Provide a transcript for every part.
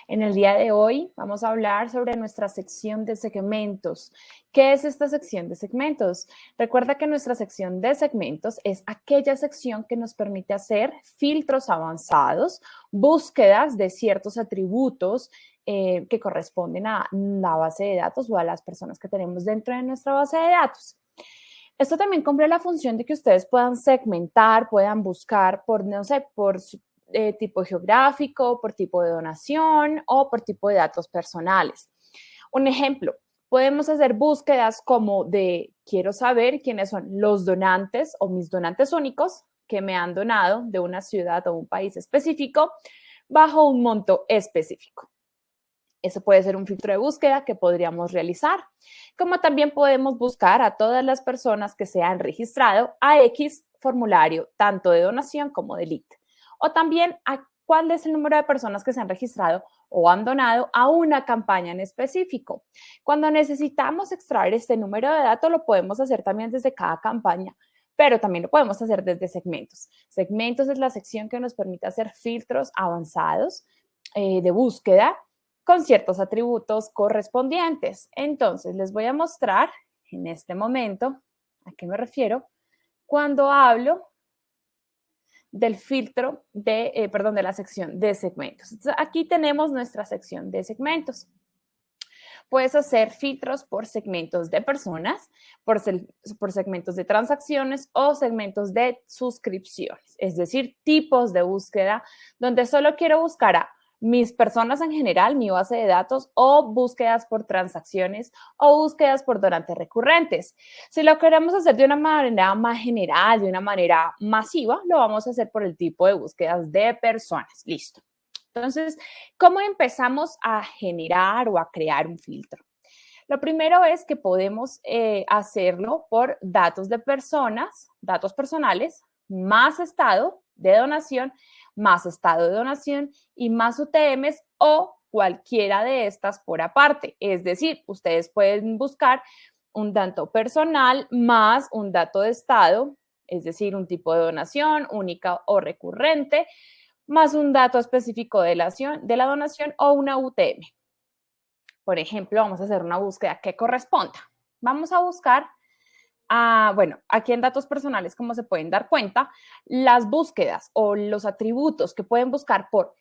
En el día de hoy vamos a hablar sobre nuestra sección de segmentos. ¿Qué es esta sección de segmentos? Recuerda que nuestra sección de segmentos es aquella sección que nos permite hacer filtros avanzados, búsquedas de ciertos atributos que corresponden a la base de datos o a las personas que tenemos dentro de nuestra base de datos. Esto también cumple la función de que ustedes puedan segmentar, puedan buscar por, no sé, por tipo geográfico, por tipo de donación o por tipo de datos personales. Un ejemplo, podemos hacer búsquedas como de quiero saber quiénes son los donantes o mis donantes únicos que me han donado de una ciudad o un país específico bajo un monto específico. Eso puede ser un filtro de búsqueda que podríamos realizar, como también podemos buscar a todas las personas que se han registrado a X formulario, tanto de donación como de LIT. O también a cuál es el número de personas que se han registrado o han donado a una campaña en específico. Cuando necesitamos extraer este número de datos, lo podemos hacer también desde cada campaña, pero también lo podemos hacer desde segmentos. Segmentos es la sección que nos permite hacer filtros avanzados de búsqueda con ciertos atributos correspondientes. Entonces, les voy a mostrar en este momento a qué me refiero cuando hablo del filtro de, de la sección de segmentos. Entonces, aquí tenemos nuestra sección de segmentos. Puedes hacer filtros por segmentos de personas, por segmentos de transacciones o segmentos de suscripciones, es decir, tipos de búsqueda donde solo quiero buscar a mis personas en general, mi base de datos, o búsquedas por transacciones o búsquedas por donantes recurrentes. Si lo queremos hacer de una manera más general, de una manera masiva, lo vamos a hacer por el tipo de búsquedas de personas. Listo. Entonces, ¿cómo empezamos a generar o a crear un filtro? Lo primero es que podemos hacerlo por datos de personas, datos personales, más estado de donación, más estado de donación y más UTMs o cualquiera de estas por aparte. Es decir, ustedes pueden buscar un dato personal más un dato de estado, es decir, un tipo de donación única o recurrente, más un dato específico de la donación o una UTM. Por ejemplo, vamos a hacer una búsqueda que corresponda. Vamos a buscar, bueno, aquí en datos personales, como se pueden dar cuenta, las búsquedas o los atributos que pueden buscar por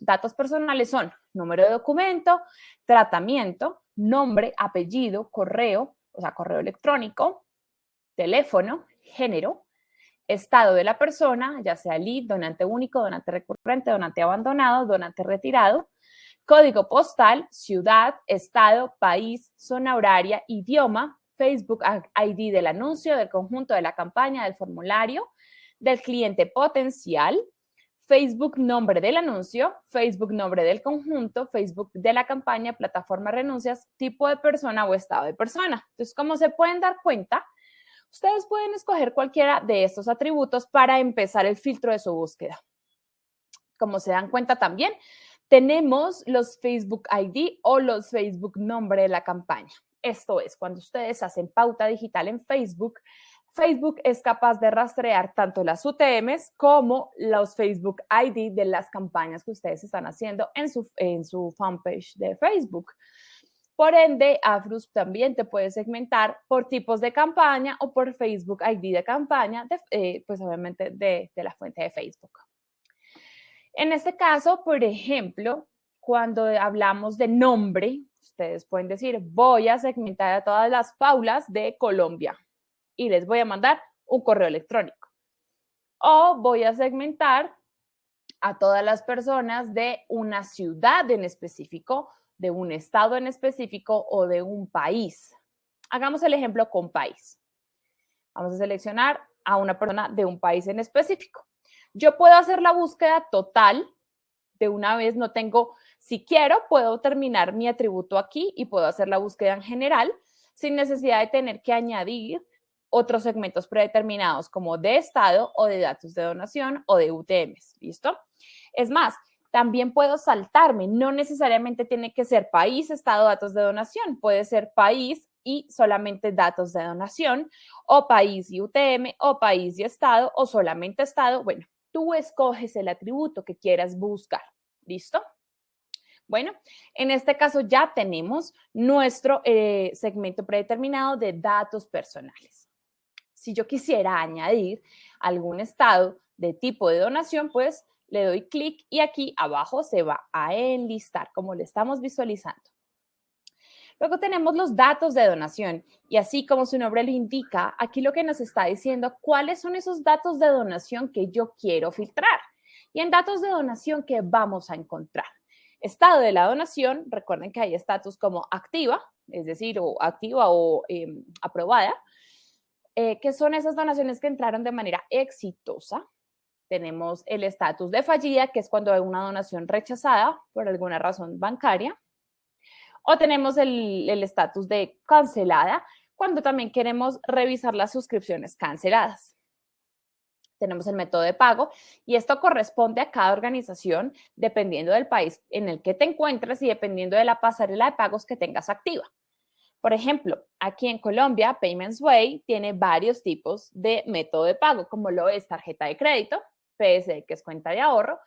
datos personales son número de documento, tratamiento, nombre, apellido, correo, o sea, correo electrónico, teléfono, género, estado de la persona, ya sea LID, donante único, donante recurrente, donante abandonado, donante retirado, código postal, ciudad, estado, país, zona horaria, idioma, Facebook ID del anuncio, del conjunto de la campaña, del formulario, del cliente potencial, Facebook nombre del anuncio, Facebook nombre del conjunto, Facebook de la campaña, plataforma renuncias, tipo de persona o estado de persona. Entonces, como se pueden dar cuenta, ustedes pueden escoger cualquiera de estos atributos para empezar el filtro de su búsqueda. Como se dan cuenta también, tenemos los Facebook ID o los Facebook nombre de la campaña. Esto es, cuando ustedes hacen pauta digital en Facebook, Facebook es capaz de rastrear tanto las UTMs como los Facebook ID de las campañas que ustedes están haciendo en su fanpage de Facebook. Por ende, Afrus también te puede segmentar por tipos de campaña o por Facebook ID de campaña, pues obviamente de la fuente de Facebook. En este caso, por ejemplo, cuando hablamos de nombre, ustedes pueden decir, voy a segmentar a todas las Paulas de Colombia y les voy a mandar un correo electrónico. O voy a segmentar a todas las personas de una ciudad en específico, de un estado en específico o de un país. Hagamos el ejemplo con país. Vamos a seleccionar a una persona de un país en específico. Yo puedo hacer la búsqueda total de una vez, no tengo, si quiero, puedo terminar mi atributo aquí y puedo hacer la búsqueda en general sin necesidad de tener que añadir otros segmentos predeterminados como de estado o de datos de donación o de UTMs. ¿Listo? Es más, también puedo saltarme, no necesariamente tiene que ser país, estado, datos de donación, puede ser país y solamente datos de donación, o país y UTM, o país y estado, o solamente estado. Bueno, tú escoges el atributo que quieras buscar. ¿Listo? Bueno, en este caso ya tenemos nuestro segmento predeterminado de datos personales. Si yo quisiera añadir algún estado de tipo de donación, pues le doy clic y aquí abajo se va a enlistar, como lo estamos visualizando. Luego tenemos los datos de donación y así como su nombre lo indica, aquí lo que nos está diciendo cuáles son esos datos de donación que yo quiero filtrar. Y en datos de donación, ¿qué vamos a encontrar? Estado de la donación, recuerden que hay estatus como activa, es decir, o activa o aprobada, que son esas donaciones que entraron de manera exitosa. Tenemos el estatus de fallida, que es cuando hay una donación rechazada por alguna razón bancaria. O tenemos el estatus de cancelada, cuando también queremos revisar las suscripciones canceladas. Tenemos el método de pago y esto corresponde a cada organización dependiendo del país en el que te encuentres y dependiendo de la pasarela de pagos que tengas activa. Por ejemplo, aquí en Colombia, Payments Way tiene varios tipos de método de pago, como lo es tarjeta de crédito, PSE, que es cuenta de ahorro,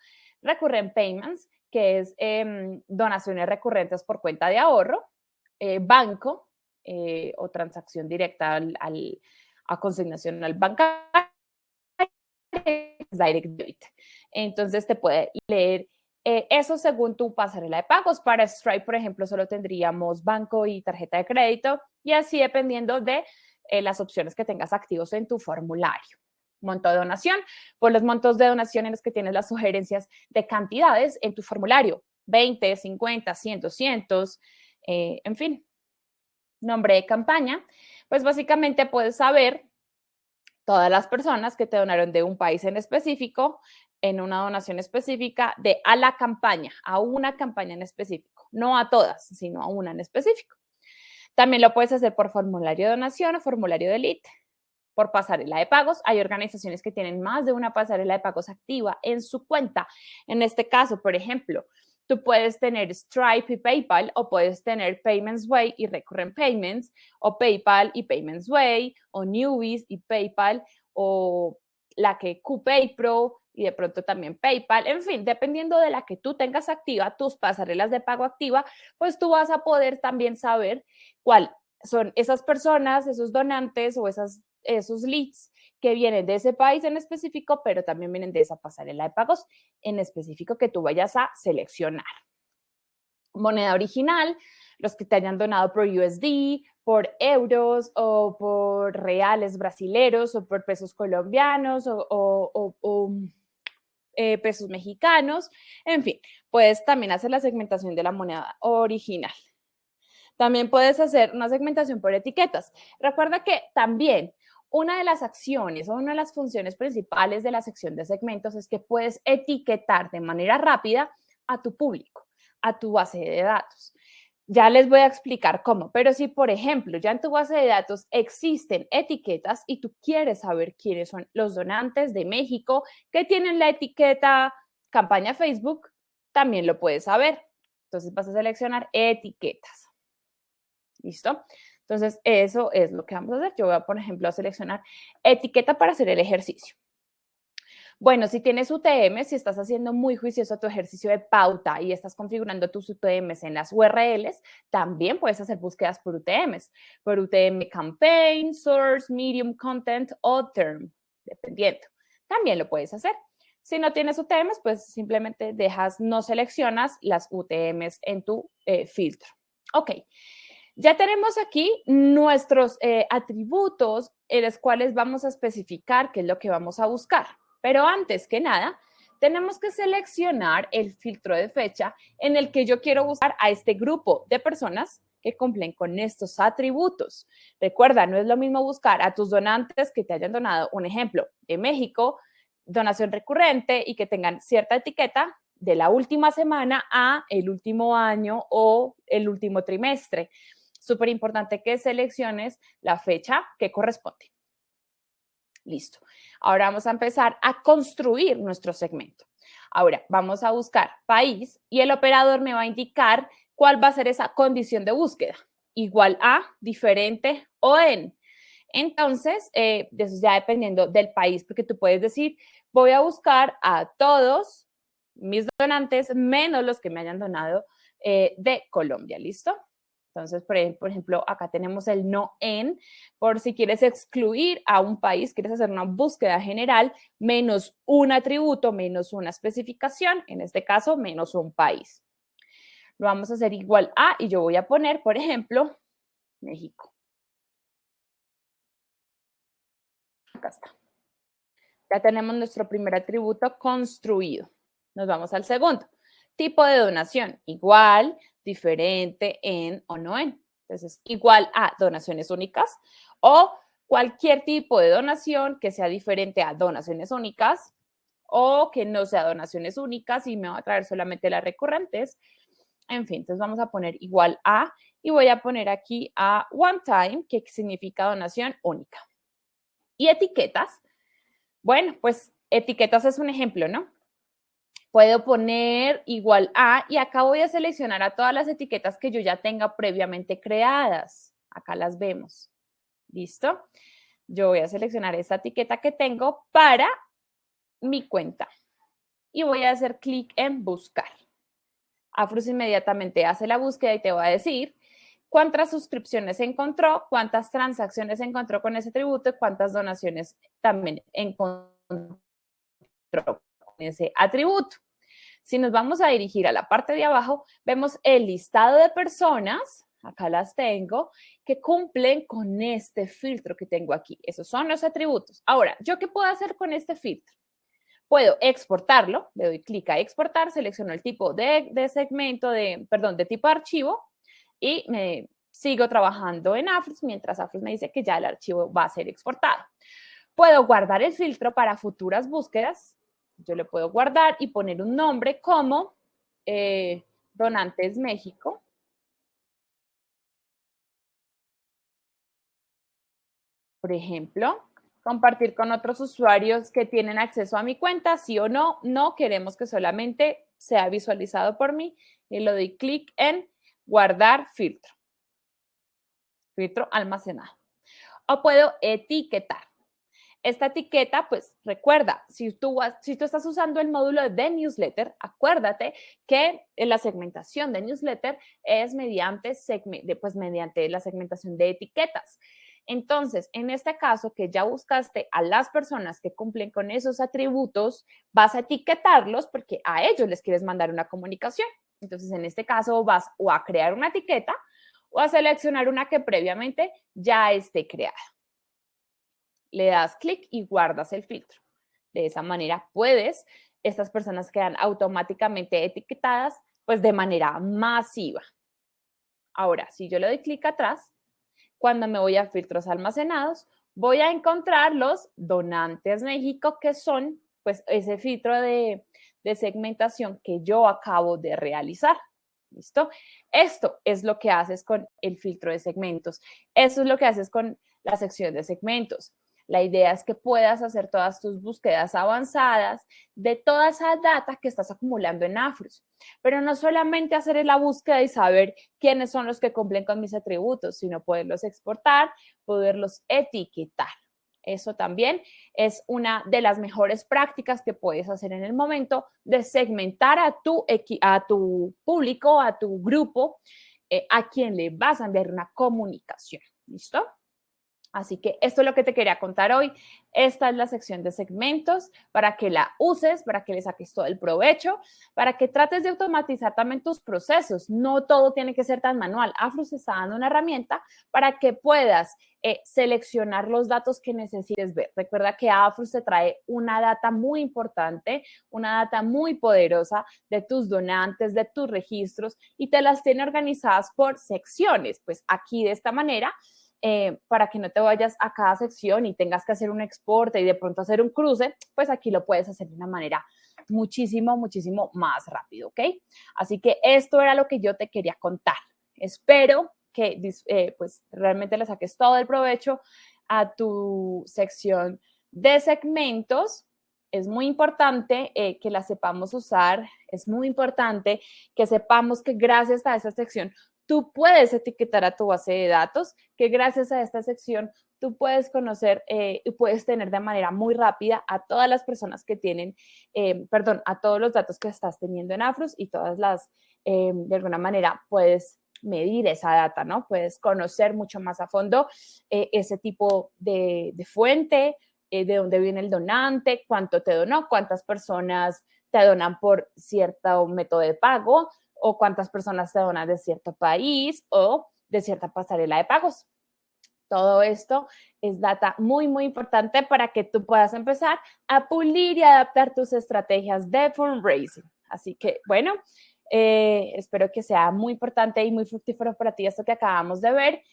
Recurrent Payments, que es donaciones recurrentes por cuenta de ahorro, banco o transacción directa a consignación al bancario, Direct Debit. Entonces te puede leer eso según tu pasarela de pagos. Para Stripe, por ejemplo, solo tendríamos banco y tarjeta de crédito y así dependiendo de las opciones que tengas activos en tu formulario. Monto de donación, por los montos de donación en los que tienes las sugerencias de cantidades en tu formulario, 20, 50, 100, 200, en fin. Nombre de campaña, pues básicamente puedes saber todas las personas que te donaron de un país en específico, en una donación específica, a la campaña, a una campaña en específico, no a todas, sino a una en específico. También lo puedes hacer por formulario de donación o formulario de lead. Por pasarela de pagos, hay organizaciones que tienen más de una pasarela de pagos activa en su cuenta. En este caso, por ejemplo, tú puedes tener Stripe y PayPal o puedes tener Payments Way y Recurrent Payments o PayPal y Payments Way o Newbies y PayPal o la que QPay Pro y de pronto también PayPal. En fin, dependiendo de la que tú tengas activa, tus pasarelas de pago activa, pues tú vas a poder también saber cuál son esas personas, esos donantes o esos leads que vienen de ese país en específico, pero también vienen de esa pasarela de pagos en específico que tú vayas a seleccionar. Moneda original, los que te hayan donado por USD, por euros o por reales brasileros o por pesos colombianos o pesos mexicanos. En fin, puedes también hacer la segmentación de la moneda original. También puedes hacer una segmentación por etiquetas. Recuerda que también una de las acciones o una de las funciones principales de la sección de segmentos es que puedes etiquetar de manera rápida a tu público, a tu base de datos. Ya les voy a explicar cómo, pero si, por ejemplo, ya en tu base de datos existen etiquetas y tú quieres saber quiénes son los donantes de México que tienen la etiqueta campaña Facebook, también lo puedes saber. Entonces vas a seleccionar etiquetas. ¿Listo? Entonces, eso es lo que vamos a hacer. Yo voy a, por ejemplo, a seleccionar etiqueta para hacer el ejercicio. Bueno, si tienes UTM, si estás haciendo muy juicioso tu ejercicio de pauta y estás configurando tus UTMs en las URLs, también puedes hacer búsquedas por UTMs, por UTM Campaign, Source, Medium Content o Term, dependiendo. También lo puedes hacer. Si no tienes UTMs, pues simplemente no seleccionas las UTMs en tu filtro. Ok. Ya tenemos aquí nuestros atributos en los cuales vamos a especificar qué es lo que vamos a buscar. Pero antes que nada, tenemos que seleccionar el filtro de fecha en el que yo quiero buscar a este grupo de personas que cumplen con estos atributos. Recuerda, no es lo mismo buscar a tus donantes que te hayan donado, un ejemplo, de México, donación recurrente y que tengan cierta etiqueta de la última semana a el último año o el último trimestre. Súper importante que selecciones la fecha que corresponde. Listo. Ahora vamos a empezar a construir nuestro segmento. Ahora vamos a buscar país y el operador me va a indicar cuál va a ser esa condición de búsqueda. Igual a, diferente o en. Entonces, eso ya dependiendo del país, porque tú puedes decir, voy a buscar a todos mis donantes menos los que me hayan donado de Colombia, ¿listo? Entonces, por ejemplo, acá tenemos el no en, por si quieres excluir a un país, quieres hacer una búsqueda general, menos un atributo, menos una especificación, en este caso, menos un país. Lo vamos a hacer igual a, y yo voy a poner, por ejemplo, México. Acá está. Ya tenemos nuestro primer atributo construido. Nos vamos al segundo. Tipo de donación, igual, diferente, en o no en. Entonces, igual a donaciones únicas o cualquier tipo de donación que sea diferente a donaciones únicas o que no sea donaciones únicas y me va a traer solamente las recurrentes. En fin, entonces vamos a poner igual a y voy a poner aquí a one time, que significa donación única. Y etiquetas. Bueno, pues etiquetas es un ejemplo, ¿no? Puedo poner igual a y acá voy a seleccionar a todas las etiquetas que yo ya tenga previamente creadas. Acá las vemos. ¿Listo? Yo voy a seleccionar esta etiqueta que tengo para mi cuenta y voy a hacer clic en buscar. Afrus inmediatamente hace la búsqueda y te va a decir cuántas suscripciones encontró, cuántas transacciones encontró con ese atributo y cuántas donaciones también encontró con ese atributo. Si nos vamos a dirigir a la parte de abajo, vemos el listado de personas, acá las tengo, que cumplen con este filtro que tengo aquí. Esos son los atributos. Ahora, ¿yo qué puedo hacer con este filtro? Puedo exportarlo, le doy clic a exportar, selecciono el tipo de segmento, de tipo de archivo y me sigo trabajando en Afrus mientras Afrus me dice que ya el archivo va a ser exportado. Puedo guardar el filtro para futuras búsquedas. Yo le puedo guardar y poner un nombre como Donantes México. Por ejemplo, compartir con otros usuarios que tienen acceso a mi cuenta, sí o no. No queremos que solamente sea visualizado por mí y le doy clic en guardar filtro. Filtro almacenado. O puedo etiquetar. Esta etiqueta, pues recuerda, si tú estás usando el módulo de newsletter, acuérdate que la segmentación de newsletter es mediante la segmentación de etiquetas. Entonces, en este caso, que ya buscaste a las personas que cumplen con esos atributos, vas a etiquetarlos porque a ellos les quieres mandar una comunicación. Entonces, en este caso, vas o a crear una etiqueta o a seleccionar una que previamente ya esté creada. Le das clic y guardas el filtro. De esa manera estas personas quedan automáticamente etiquetadas, pues de manera masiva. Ahora, si yo le doy clic atrás, cuando me voy a filtros almacenados, voy a encontrar los donantes México, que son pues ese filtro de segmentación que yo acabo de realizar. ¿Listo? Esto es lo que haces con el filtro de segmentos. Esto es lo que haces con la sección de segmentos. La idea es que puedas hacer todas tus búsquedas avanzadas de toda esa data que estás acumulando en Afrus. Pero no solamente hacer la búsqueda y saber quiénes son los que cumplen con mis atributos, sino poderlos exportar, poderlos etiquetar. Eso también es una de las mejores prácticas que puedes hacer en el momento de segmentar a tu público, a tu grupo, a quien le vas a enviar una comunicación. ¿Listo? Así que esto es lo que te quería contar hoy. Esta es la sección de segmentos para que la uses, para que le saques todo el provecho, para que trates de automatizar también tus procesos. No todo tiene que ser tan manual. Afrus está dando una herramienta para que puedas seleccionar los datos que necesites ver. Recuerda que Afrus te trae una data muy importante, una data muy poderosa de tus donantes, de tus registros y te las tiene organizadas por secciones. Pues aquí de esta manera, para que no te vayas a cada sección y tengas que hacer un exporte y de pronto hacer un cruce, pues aquí lo puedes hacer de una manera muchísimo más rápido, ¿ok? Así que esto era lo que yo te quería contar. Espero que pues realmente le saques todo el provecho a tu sección de segmentos. Es muy importante que la sepamos usar, es muy importante que sepamos que gracias a esa sección tú puedes etiquetar a tu base de datos, que gracias a esta sección tú puedes conocer y puedes tener de manera muy rápida a todas las personas que tienen, a todos los datos que estás teniendo en Afrus y todas las, de alguna manera, puedes medir esa data, ¿no? Puedes conocer mucho más a fondo ese tipo de fuente, de dónde viene el donante, cuánto te donó, cuántas personas te donan por cierto método de pago o cuántas personas te donan de cierto país o de cierta pasarela de pagos. Todo esto es data muy, muy importante para que tú puedas empezar a pulir y adaptar tus estrategias de fundraising. Así que, bueno, espero que sea muy importante y muy fructífero para ti esto que acabamos de ver